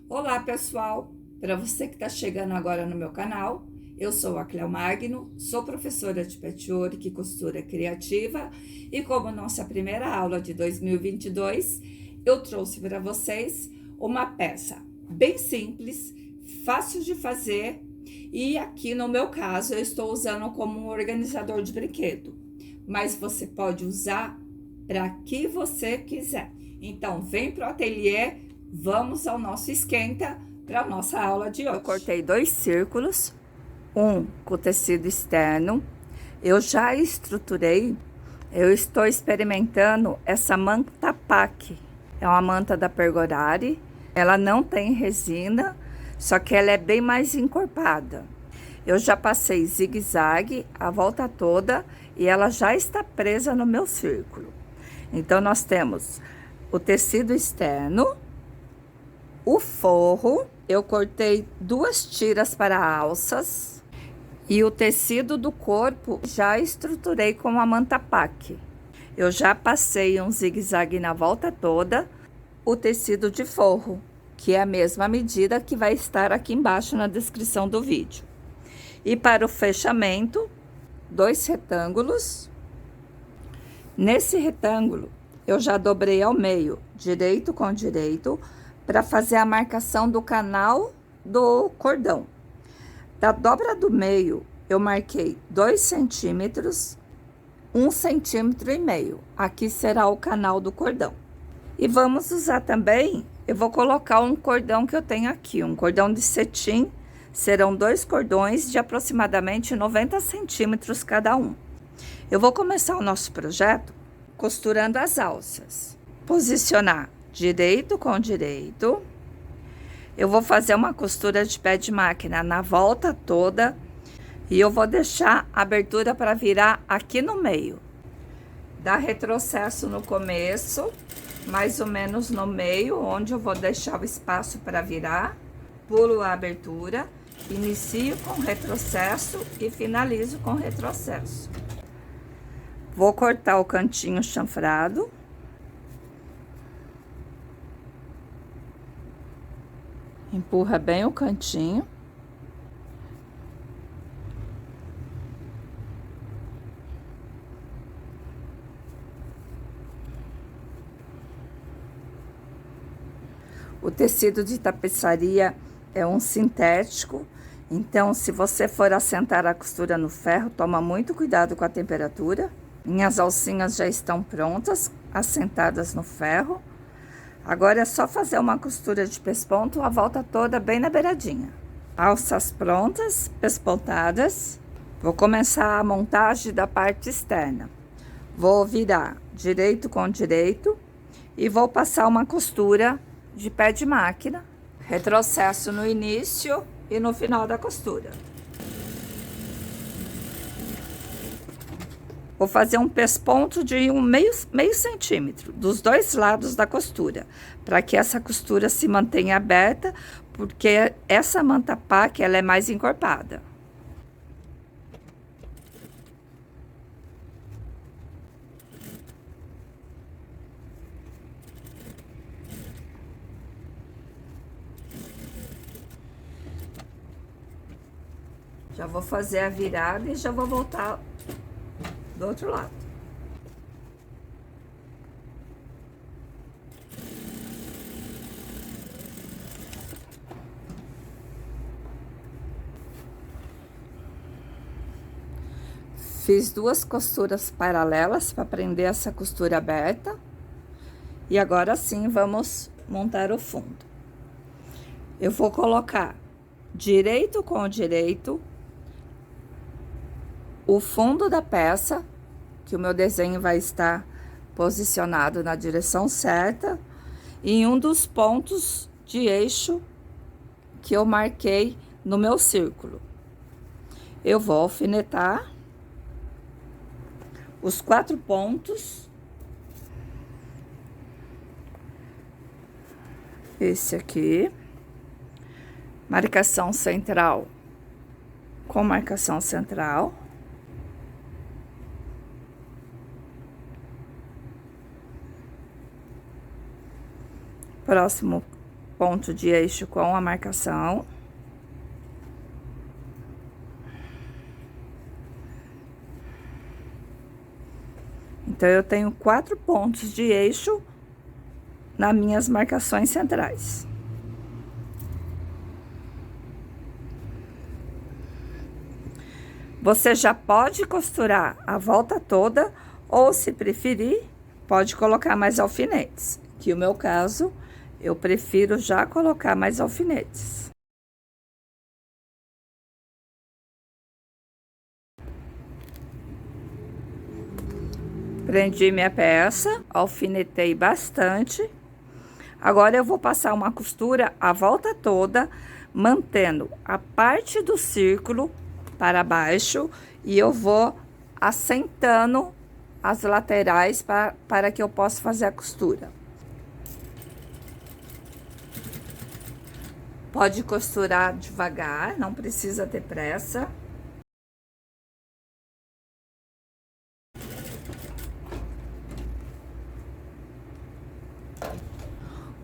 Olá, pessoal! Para você que está chegando agora no meu canal, eu sou a Cleo Magno, sou professora de patchwork e costura criativa e como nossa primeira aula de 2022, eu trouxe para vocês uma peça bem simples, fácil de fazer e aqui no meu caso eu estou usando como um organizador de brinquedo, mas você pode usar para que você quiser. Então, vem para o ateliê. Vamos ao nosso esquenta para a nossa aula de hoje. Eu cortei 2 círculos, um com tecido externo. Eu já estruturei, eu estou experimentando essa manta pack. É uma manta da Pergorari. Ela não tem resina, só que ela é bem mais encorpada. Eu já passei zigue-zague a volta toda e ela já está presa no meu círculo. Então, nós temos o tecido externo, o forro, eu cortei 2 tiras para alças e o tecido do corpo já estruturei com a manta pack. Eu já passei um zigue-zague na volta toda, o tecido de forro, que é a mesma medida que vai estar aqui embaixo na descrição do vídeo. E para o fechamento, 2 retângulos. Nesse retângulo, eu já dobrei ao meio, direito com direito, para fazer a marcação do canal do cordão. Da dobra do meio, eu marquei 2 centímetros, 1,5 centímetro. Aqui será o canal do cordão. E vamos usar também, eu vou colocar um cordão que eu tenho aqui, um cordão de cetim. Serão 2 cordões de aproximadamente 90 centímetros cada um. Eu vou começar o nosso projeto costurando as alças. Posicionar direito com direito. Eu vou fazer uma costura de pé de máquina na volta toda e eu vou deixar a abertura para virar aqui no meio. Dá retrocesso no começo, mais ou menos no meio, onde eu vou deixar o espaço para virar. Pulo a abertura, inicio com retrocesso e finalizo com retrocesso. Vou cortar o cantinho chanfrado. Empurra bem o cantinho. O tecido de tapeçaria é um sintético, então se você for assentar a costura no ferro, toma muito cuidado com a temperatura. Minhas alcinhas já estão prontas, assentadas no ferro. Agora é só fazer uma costura de pesponto a volta toda bem na beiradinha. Alças prontas, pespontadas. Vou começar a montagem da parte externa. Vou virar direito com direito e vou passar uma costura de pé de máquina. Retrocesso no início e no final da costura. Vou fazer um pesponto de meio centímetro dos 2 lados da costura, para que essa costura se mantenha aberta, porque essa manta pack ela é mais encorpada. Já vou fazer a virada e já vou voltar do outro lado. Fiz 2 costuras paralelas para prender essa costura aberta. E agora sim, vamos montar o fundo. Eu vou colocar direito com direito o fundo da peça, que o meu desenho vai estar posicionado na direção certa, em um dos pontos de eixo que eu marquei no meu círculo. Eu vou alfinetar os 4 pontos. Esse aqui. Marcação central com marcação central. Próximo ponto de eixo com a marcação. Então, eu tenho 4 pontos de eixo nas minhas marcações centrais. Você já pode costurar a volta toda, ou se preferir, pode colocar mais alfinetes. Que no meu caso, eu prefiro já colocar mais alfinetes. Prendi minha peça, alfinetei bastante. Agora eu vou passar uma costura a volta toda, mantendo a parte do círculo para baixo, e eu vou assentando as laterais para que eu possa fazer a costura. Pode costurar devagar, não precisa ter pressa.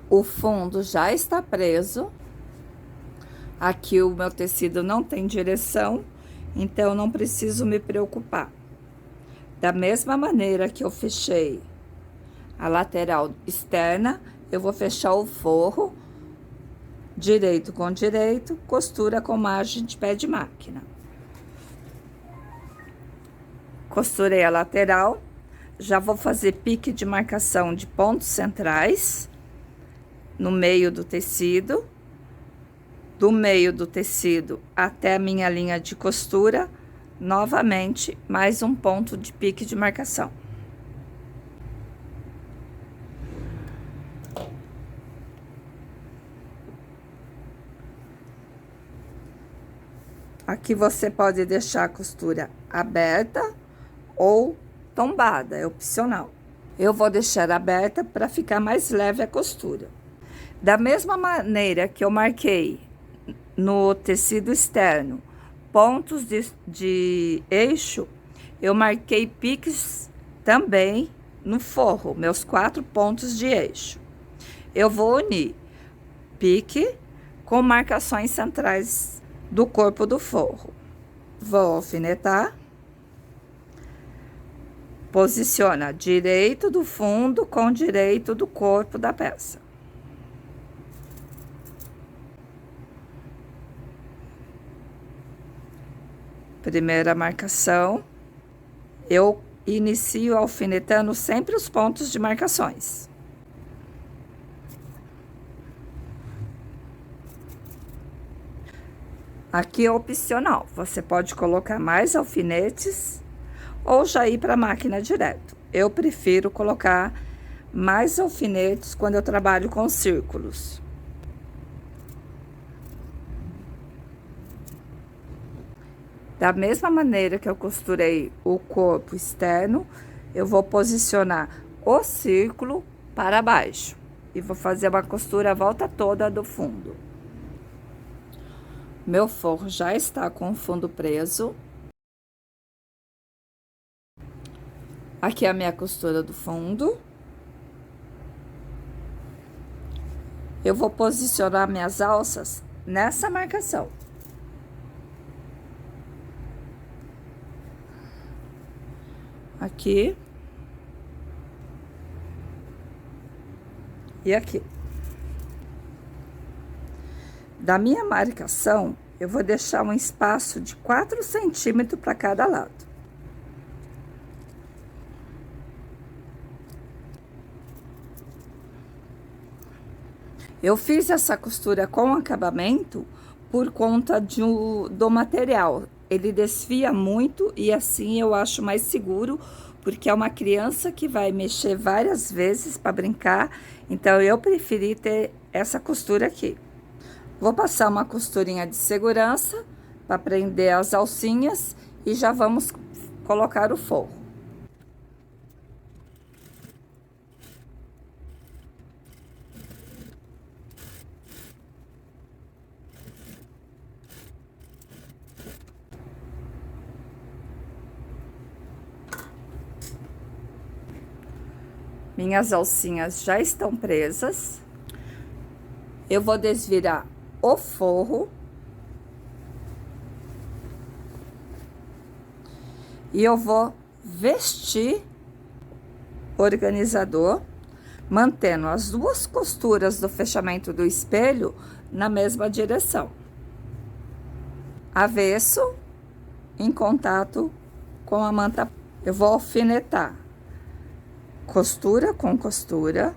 O fundo já está preso. Aqui o meu tecido não tem direção, então não preciso me preocupar. Da mesma maneira que eu fechei a lateral externa, eu vou fechar o forro direito com direito, costura com margem de pé de máquina. Costurei a lateral, já vou fazer pique de marcação de pontos centrais no meio do tecido. Do meio do tecido até a minha linha de costura, novamente, mais um ponto de pique de marcação. Aqui você pode deixar a costura aberta ou tombada, é opcional. Eu vou deixar aberta para ficar mais leve a costura. Da mesma maneira que eu marquei no tecido externo pontos de eixo, eu marquei piques também no forro, meus 4 pontos de eixo. Eu vou unir pique com marcações centrais do corpo do forro. Vou alfinetar. Posiciona direito do fundo com direito do corpo da peça. Primeira marcação, eu inicio alfinetando sempre os pontos de marcações. Aqui é opcional, você pode colocar mais alfinetes ou já ir para a máquina direto. Eu prefiro colocar mais alfinetes quando eu trabalho com círculos. Da mesma maneira que eu costurei o corpo externo, eu vou posicionar o círculo para baixo e vou fazer uma costura a volta toda do fundo. Meu forro já está com o fundo preso. Aqui é a minha costura do fundo. Eu vou posicionar minhas alças nessa marcação. Aqui. E aqui. Da minha marcação, eu vou deixar um espaço de 4 centímetros para cada lado. Eu fiz essa costura com acabamento por conta do material. Ele desfia muito e assim eu acho mais seguro, porque é uma criança que vai mexer várias vezes para brincar, então eu preferi ter essa costura aqui. Vou passar uma costurinha de segurança para prender as alcinhas e já vamos colocar o forro. Minhas alcinhas já estão presas. Eu vou desvirar o forro. E eu vou vestir o organizador, mantendo as duas costuras do fechamento do espelho na mesma direção. Avesso, em contato com a manta. Eu vou alfinetar costura com costura.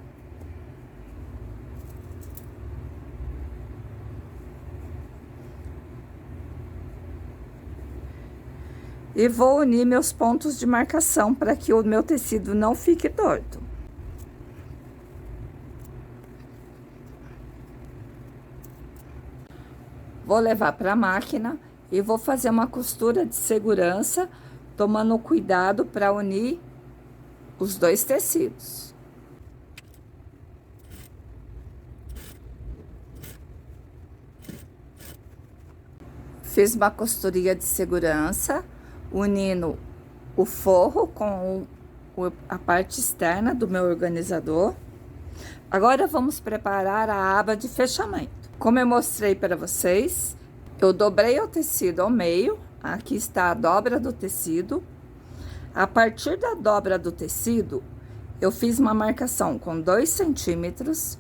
E vou unir meus pontos de marcação para que o meu tecido não fique torto. Vou levar para a máquina e vou fazer uma costura de segurança, tomando cuidado para unir os dois tecidos. Fiz uma costurinha de segurança, unindo o forro com a parte externa do meu organizador. Agora vamos preparar a aba de fechamento. Como eu mostrei para vocês, eu dobrei o tecido ao meio. Aqui está a dobra do tecido. A partir da dobra do tecido, eu fiz uma marcação com 2 centímetros,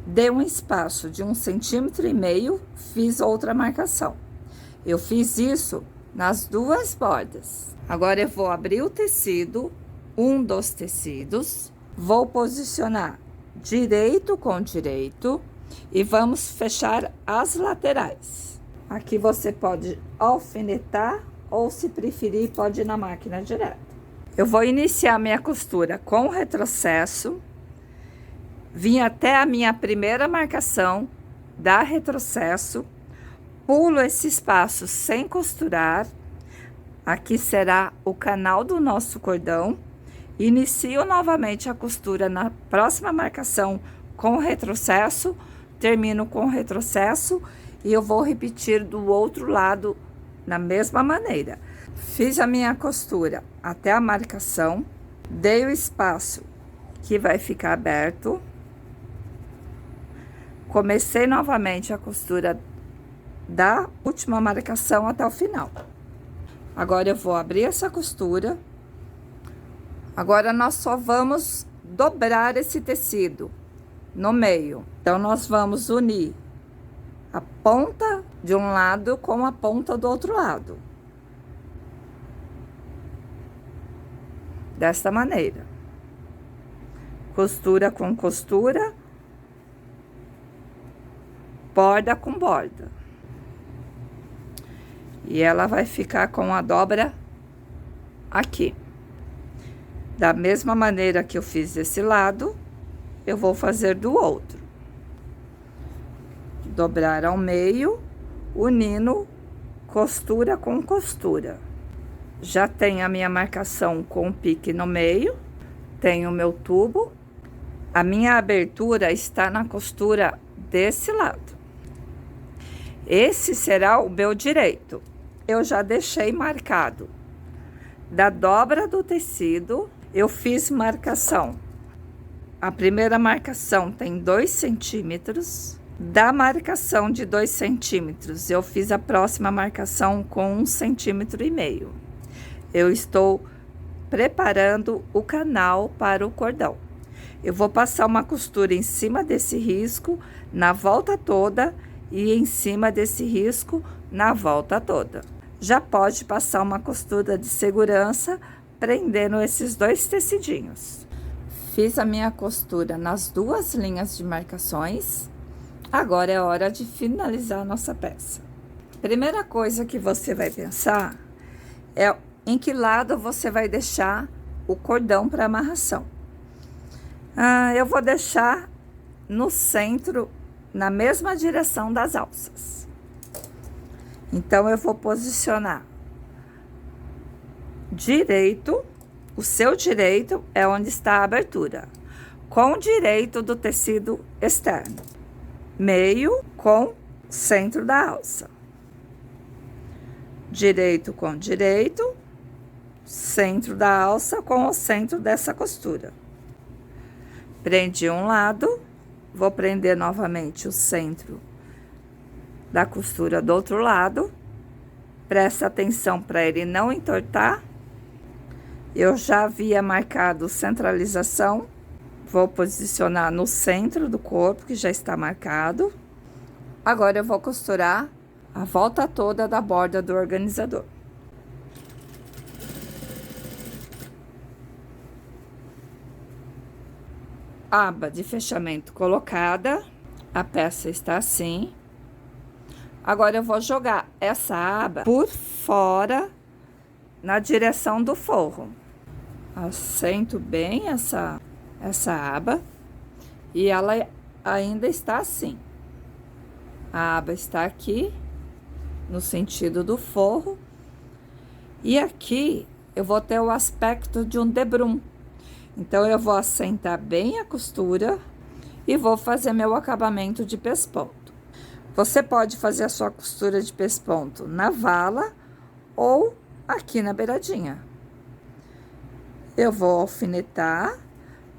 dei um espaço de 1,5 centímetros, fiz outra marcação. Eu fiz isso nas duas bordas. Agora eu vou abrir o tecido, um dos tecidos, vou posicionar direito com direito e vamos fechar as laterais. Aqui você pode alfinetar ou, se preferir, pode ir na máquina direto. Eu vou iniciar minha costura com retrocesso, vim até a minha primeira marcação, dar retrocesso, pulo esse espaço sem costurar. Aqui será o canal do nosso cordão. Inicio novamente a costura na próxima marcação com retrocesso, termino com retrocesso e eu vou repetir do outro lado na mesma maneira. Fiz a minha costura até a marcação, dei o espaço que vai ficar aberto, comecei novamente a costura da última marcação até o final. Agora eu vou abrir essa costura. Agora nós só vamos dobrar esse tecido no meio. Então nós vamos unir a ponta de um lado com a ponta do outro lado. Desta maneira. Costura com costura, borda com borda. E ela vai ficar com a dobra aqui. Da mesma maneira que eu fiz desse lado, eu vou fazer do outro. Dobrar ao meio, unindo costura com costura. Já tenho a minha marcação com o pique no meio, tenho o meu tubo. A minha abertura está na costura desse lado. Esse será o meu direito. Eu já deixei marcado. Da dobra do tecido, eu fiz marcação. A primeira marcação tem 2 centímetros. Da marcação de 2 centímetros, eu fiz a próxima marcação com 1,5 centímetros. Eu estou preparando o canal para o cordão. Eu vou passar uma costura em cima desse risco, na volta toda, e em cima desse risco, na volta toda. Já pode passar uma costura de segurança, prendendo esses 2 tecidinhos. Fiz a minha costura nas 2 linhas de marcações. Agora é hora de finalizar a nossa peça. Primeira coisa que você vai pensar é em que lado você vai deixar o cordão para amarração. Eu vou deixar no centro, na mesma direção das alças. Então, eu vou posicionar direito, o seu direito é onde está a abertura, com o direito do tecido externo, meio com centro da alça. Direito com direito, centro da alça com o centro dessa costura. Prendi um lado, Vou prender novamente o centro da costura do outro lado. Presta atenção para ele não entortar. Eu já havia marcado centralização. Vou posicionar no centro do corpo, que já está marcado. Agora eu vou costurar a volta toda da borda do organizador. Aba de fechamento colocada, a peça está assim. Agora eu vou jogar essa aba por fora, na direção do forro. Assento bem essa aba e ela ainda está assim. A aba está aqui, no sentido do forro. E aqui eu vou ter o aspecto de um debrum. Então, eu vou assentar bem a costura e vou fazer meu acabamento de pesponto. Você pode fazer a sua costura de pesponto na vala ou aqui na beiradinha. Eu vou alfinetar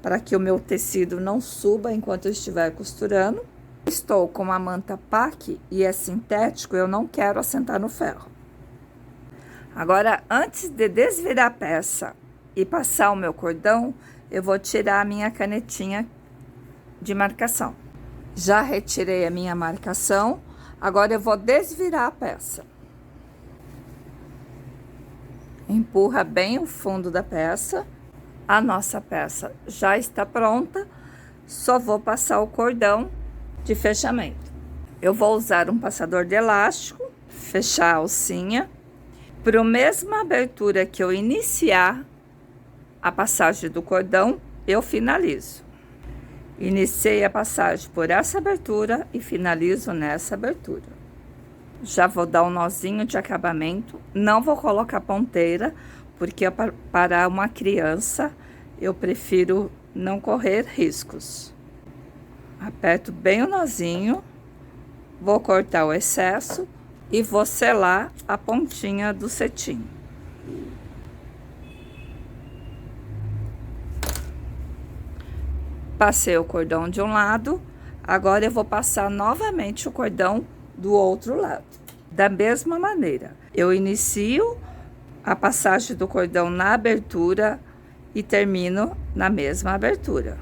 para que o meu tecido não suba enquanto eu estiver costurando. Estou com a manta paque e é sintético, eu não quero assentar no ferro. Agora, antes de desvirar a peça e passar o meu cordão, eu vou tirar a minha canetinha de marcação. Já retirei a minha marcação, agora eu vou desvirar a peça. Empurra bem o fundo da peça. A nossa peça já está pronta, só vou passar o cordão de fechamento. Eu vou usar um passador de elástico, fechar a alcinha. Para a mesma abertura que eu iniciar a passagem do cordão, eu finalizo. Iniciei a passagem por essa abertura e finalizo nessa abertura. Já vou dar um nozinho de acabamento, não vou colocar ponteira, porque para uma criança eu prefiro não correr riscos. Aperto bem o nozinho, vou cortar o excesso e vou selar a pontinha do cetim. Passei o cordão de um lado, agora eu vou passar novamente o cordão do outro lado. Da mesma maneira, eu inicio a passagem do cordão na abertura e termino na mesma abertura.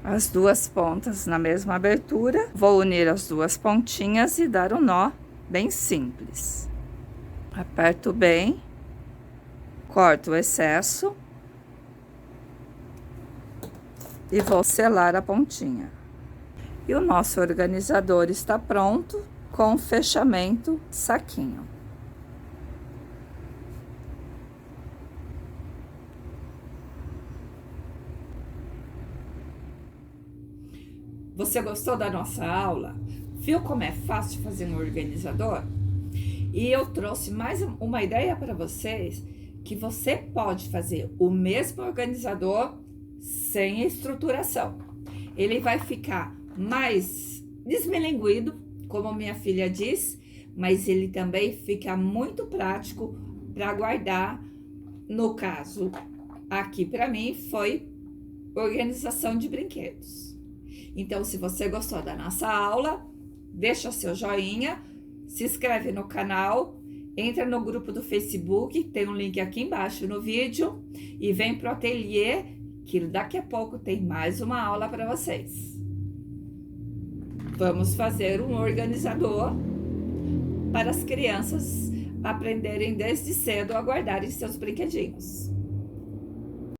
As duas pontas na mesma abertura, vou unir as duas pontinhas e dar um nó bem simples. Aperto bem, corto o excesso e vou selar a pontinha. E o nosso organizador está pronto com fechamento saquinho. Você gostou da nossa aula? Viu como é fácil fazer um organizador? E eu trouxe mais uma ideia para vocês, que você pode fazer o mesmo organizador sem estruturação. Ele vai ficar mais desmelenguido, como minha filha diz, mas ele também fica muito prático para guardar. No caso, aqui para mim foi organização de brinquedos. Então, se você gostou da nossa aula, deixa seu joinha, se inscreve no canal, entra no grupo do Facebook, tem um link aqui embaixo no vídeo, e vem pro ateliê, que daqui a pouco tem mais uma aula para vocês. Vamos fazer um organizador para as crianças aprenderem desde cedo a guardarem seus brinquedinhos.